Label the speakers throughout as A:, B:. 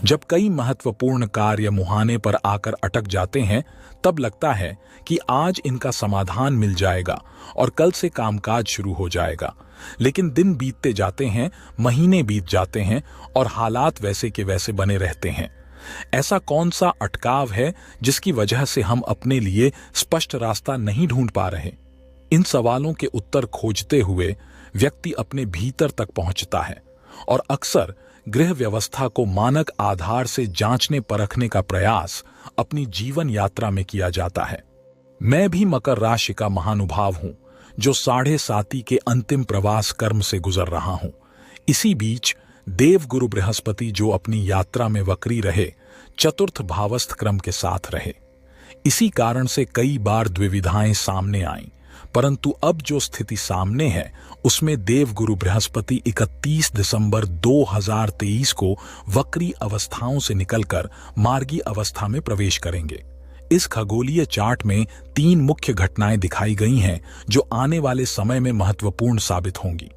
A: जब कई महत्वपूर्ण कार्य मुहाने पर आकर अटक जाते हैं, तब लगता है कि आज इनका समाधान मिल जाएगा और कल से कामकाज शुरू हो जाएगा। लेकिन दिन बीतते जाते हैं, महीने बीत जाते हैं और हालात वैसे के वैसे बने रहते हैं। ऐसा कौन सा अटकाव है जिसकी वजह से हम अपने लिए स्पष्ट रास्ता नहीं ढूंढ पा रहे? इन सवालों के उत्तर खोजते हुए व्यक्ति अपने भीतर तक पहुंचता है और अक्सर गृह व्यवस्था को मानक आधार से जांचने परखने का प्रयास अपनी जीवन यात्रा में किया जाता है। मैं भी मकर राशि का महानुभाव हूं, जो 7.5 के अंतिम प्रवास कर्म से गुजर रहा हूं। इसी बीच देवगुरु बृहस्पति, जो अपनी यात्रा में वक्री रहे, चतुर्थ भावस्थ क्रम के साथ रहे। इसी कारण से कई बार द्विविधाएं सामने आईं, परंतु अब जो स्थिति सामने है उसमें देवगुरु बृहस्पति 31 दिसंबर 2023 को वक्री अवस्थाओं से निकलकर मार्गी अवस्था में प्रवेश करेंगे। इस खगोलीय चार्ट में 3 मुख्य घटनाएं दिखाई गई हैं जो आने वाले समय में महत्वपूर्ण साबित होंगी।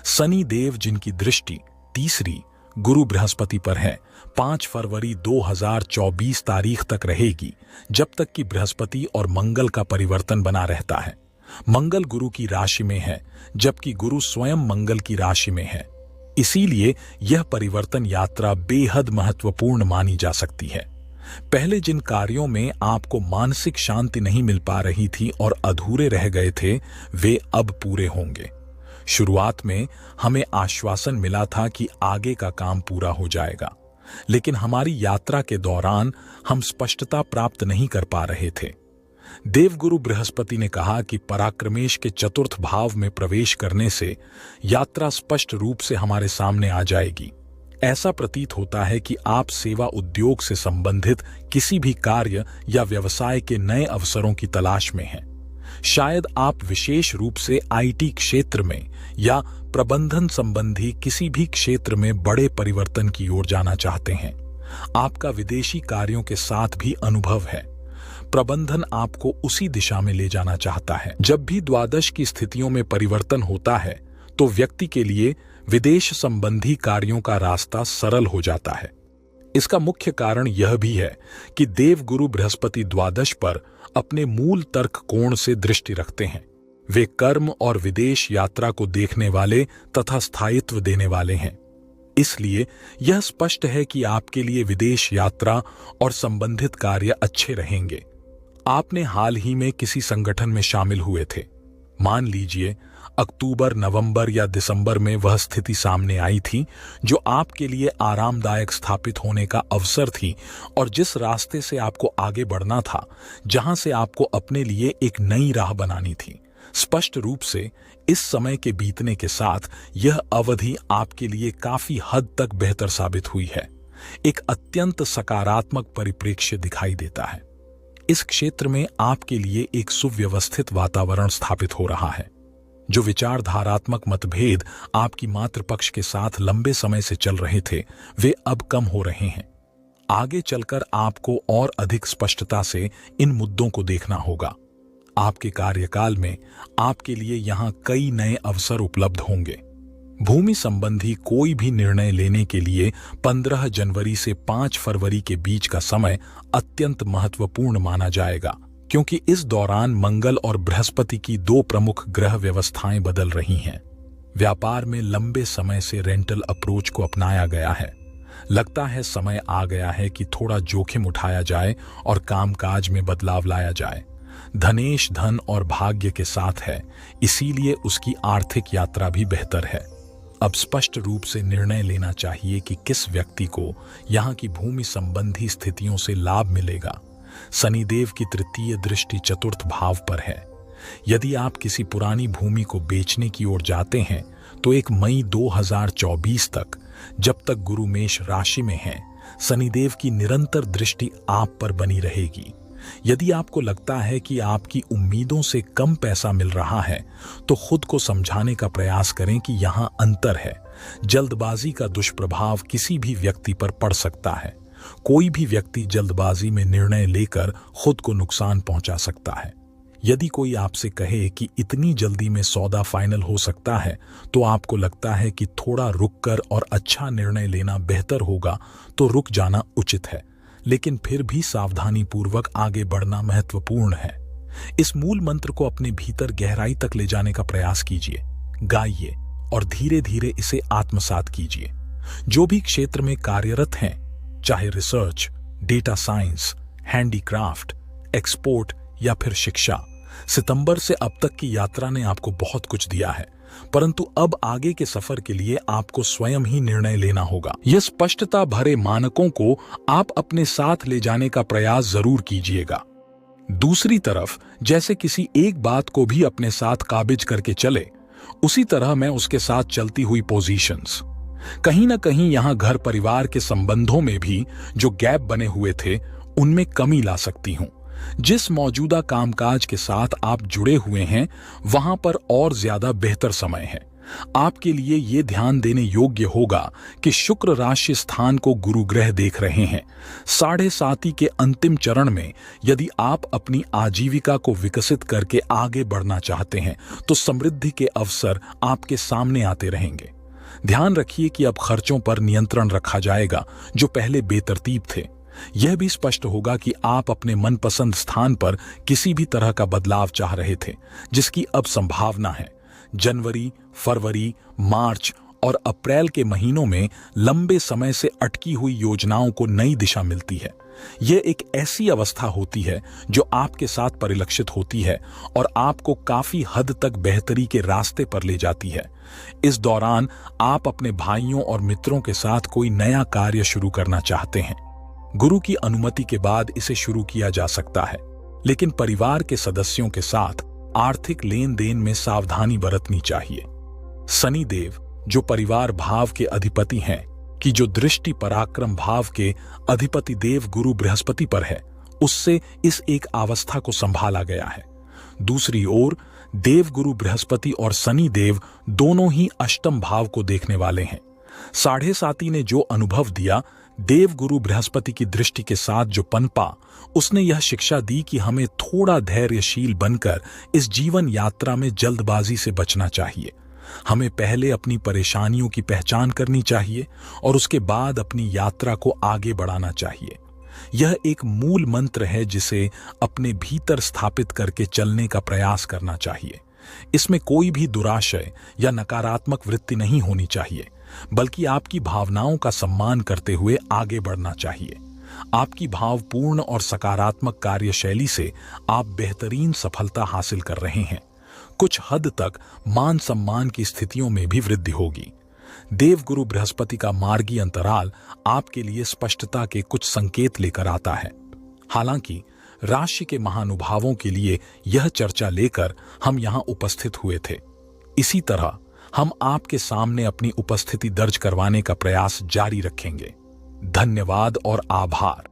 A: शनि देव, जिनकी दृष्टि तीसरी गुरु बृहस्पति पर है, 5 फरवरी 2024 तारीख तक रहेगी, जब तक कि बृहस्पति और मंगल का परिवर्तन बना रहता है। मंगल गुरु की राशि में है, जबकि गुरु स्वयं मंगल की राशि में है। इसीलिए यह परिवर्तन यात्रा बेहद महत्वपूर्ण मानी जा सकती है। पहले जिन कार्यों में आपको मानसिक शांति नहीं मिल पा रही थी और अधूरे रह गए थे, वे अब पूरे होंगे। शुरुआत में हमें आश्वासन मिला था कि आगे का काम पूरा हो जाएगा, लेकिन हमारी यात्रा के दौरान हम स्पष्टता प्राप्त नहीं कर पा रहे थे। देवगुरु बृहस्पति ने कहा कि पराक्रमेश के चतुर्थ भाव में प्रवेश करने से यात्रा स्पष्ट रूप से हमारे सामने आ जाएगी। ऐसा प्रतीत होता है कि आप सेवा उद्योग से संबंधित किसी भी कार्य या व्यवसाय के नए अवसरों की तलाश में हैं। शायद आप विशेष रूप से आईटी क्षेत्र में या प्रबंधन संबंधी किसी भी क्षेत्र में बड़े परिवर्तन की ओर जाना चाहते हैं। आपका विदेशी कार्यों के साथ भी अनुभव है। प्रबंधन आपको उसी दिशा में ले जाना चाहता है। जब भी द्वादश की स्थितियों में परिवर्तन होता है, तो व्यक्ति के लिए विदेश संबंधी कार्यों का रास्ता सरल हो जाता है। इसका मुख्य कारण यह भी है कि देवगुरु बृहस्पति द्वादश पर अपने मूल तर्क कोण से दृष्टि रखते हैं। वे कर्म और विदेश यात्रा को देखने वाले तथा स्थायित्व देने वाले हैं। इसलिए यह स्पष्ट है कि आपके लिए विदेश यात्रा और संबंधित कार्य अच्छे रहेंगे। आपने हाल ही में किसी संगठन में शामिल हुए थे। मान लीजिए अक्टूबर, नवंबर या दिसंबर में वह स्थिति सामने आई थी जो आपके लिए आरामदायक स्थापित होने का अवसर थी और जिस रास्ते से आपको आगे बढ़ना था, जहां से आपको अपने लिए एक नई राह बनानी थी। स्पष्ट रूप से इस समय के बीतने के साथ यह अवधि आपके लिए काफी हद तक बेहतर साबित हुई है। एक अत्यंत सकारात्मक परिप्रेक्ष्य दिखाई देता है। इस क्षेत्र में आपके लिए एक सुव्यवस्थित वातावरण स्थापित हो रहा है। जो विचारधारात्मक मतभेद आपकी मातृपक्ष के साथ लंबे समय से चल रहे थे, वे अब कम हो रहे हैं। आगे चलकर आपको और अधिक स्पष्टता से इन मुद्दों को देखना होगा। आपके कार्यकाल में आपके लिए यहां कई नए अवसर उपलब्ध होंगे। भूमि संबंधी कोई भी निर्णय लेने के लिए 15 जनवरी से 5 फरवरी के बीच का समय अत्यंत महत्वपूर्ण माना जाएगा, क्योंकि इस दौरान मंगल और बृहस्पति की 2 प्रमुख ग्रह व्यवस्थाएं बदल रही हैं। व्यापार में लंबे समय से रेंटल अप्रोच को अपनाया गया है। लगता है समय आ गया है कि थोड़ा जोखिम उठाया जाए और कामकाज में बदलाव लाया जाए। धनेश धन और भाग्य के साथ है, इसीलिए उसकी आर्थिक यात्रा भी बेहतर है। अब स्पष्ट रूप से निर्णय लेना चाहिए कि किस व्यक्ति को यहाँ की भूमि संबंधी स्थितियों से लाभ मिलेगा। शनिदेव की तृतीय दृष्टि चतुर्थ भाव पर है। यदि आप किसी पुरानी भूमि को बेचने की ओर जाते हैं, तो 1 मई 2024 तक, जब तक गुरु मेष राशि में है, शनिदेव की निरंतर दृष्टि आप पर बनी रहेगी। यदि आपको लगता है कि आपकी उम्मीदों से कम पैसा मिल रहा है, तो खुद को समझाने का प्रयास करें कि यहाँ अंतर है। जल्दबाजी का दुष्प्रभाव किसी भी व्यक्ति पर पड़ सकता है। कोई भी व्यक्ति जल्दबाजी में निर्णय लेकर खुद को नुकसान पहुंचा सकता है। यदि कोई आपसे कहे कि इतनी जल्दी में सौदा फाइनल हो सकता है, तो आपको लगता है कि थोड़ा रुककर और अच्छा निर्णय लेना बेहतर होगा, तो रुक जाना उचित है, लेकिन फिर भी सावधानी पूर्वक आगे बढ़ना महत्वपूर्ण है। इस मूल मंत्र को अपने भीतर गहराई तक ले जाने का प्रयास कीजिए, गाइए और धीरे धीरे इसे आत्मसात कीजिए। जो भी क्षेत्र में कार्यरत हैं, चाहे research, data science, handicraft, export या फिर शिक्षा, सितंबर से अब तक की यात्रा ने आपको बहुत कुछ दिया है, परंतु अब आगे के सफर के लिए आपको स्वयं ही निर्णय लेना होगा। यह स्पष्टता भरे मानकों को आप अपने साथ ले जाने का प्रयास जरूर कीजिएगा। दूसरी तरफ, जैसे किसी एक बात को भी अपने साथ काबिज करके चले, उसी तरह मैं उसके साथ चलती हुई पोजीशंस, कहीं ना कहीं यहां घर परिवार के संबंधों में भी जो गैप बने हुए थे, उनमें कमी ला सकती हूं। जिस मौजूदा कामकाज के साथ आप जुड़े हुए हैं, वहां पर और ज्यादा बेहतर समय है। आपके लिए यह ध्यान देने योग्य होगा कि शुक्र राशि स्थान को गुरु ग्रह देख रहे हैं। 7.5 के अंतिम चरण में यदि आप अपनी आजीविका को विकसित करके आगे बढ़ना चाहते हैं, तो समृद्धि के अवसर आपके सामने आते रहेंगे। ध्यान रखिए कि अब खर्चों पर नियंत्रण रखा जाएगा, जो पहले बेतरतीब थे। यह भी स्पष्ट होगा कि आप अपने मनपसंद स्थान पर किसी भी तरह का बदलाव चाह रहे थे, जिसकी अब संभावना है। जनवरी, फरवरी, मार्च और अप्रैल के महीनों में लंबे समय से अटकी हुई योजनाओं को नई दिशा मिलती है। यह एक ऐसी अवस्था होती है जो आपके साथ परिलक्षित होती है और आपको काफी हद तक बेहतरी के रास्ते पर ले जाती है। इस दौरान आप अपने भाइयों और मित्रों के साथ कोई नया कार्य शुरू करना चाहते हैं। गुरु की अनुमति के बाद इसे शुरू किया जा सकता है, लेकिन परिवार के सदस्यों के साथ आर्थिक लेन देन में सावधानी बरतनी चाहिए। शनि देव, जो परिवार भाव के अधिपति हैं, की जो दृष्टि पराक्रम भाव के अधिपति देव गुरु बृहस्पति पर है, उससे इस एक अवस्था को संभाला गया है। दूसरी ओर देव गुरु बृहस्पति और शनि देव दोनों ही अष्टम भाव को देखने वाले हैं। 7.5 ने जो अनुभव दिया, देव गुरु बृहस्पति की दृष्टि के साथ जो पनपा, उसने यह शिक्षा दी कि हमें थोड़ा धैर्यशील बनकर इस जीवन यात्रा में जल्दबाजी से बचना चाहिए। हमें पहले अपनी परेशानियों की पहचान करनी चाहिए और उसके बाद अपनी यात्रा को आगे बढ़ाना चाहिए। यह एक मूल मंत्र है जिसे अपने भीतर स्थापित करके चलने का प्रयास करना चाहिए। इसमें कोई भी दुराशय या नकारात्मक वृत्ति नहीं होनी चाहिए, बल्कि आपकी भावनाओं का सम्मान करते हुए आगे बढ़ना चाहिए। आपकी भावपूर्ण और सकारात्मक कार्यशैली से आप बेहतरीन सफलता हासिल कर रहे हैं। कुछ हद तक मान सम्मान की स्थितियों में भी वृद्धि होगी। देवगुरु बृहस्पति का मार्गी अंतराल आपके लिए स्पष्टता के कुछ संकेत लेकर आता है। हालांकि राशि के महानुभावों के लिए यह चर्चा लेकर हम यहां उपस्थित हुए थे। इसी तरह हम आपके सामने अपनी उपस्थिति दर्ज करवाने का प्रयास जारी रखेंगे। धन्यवाद और आभार।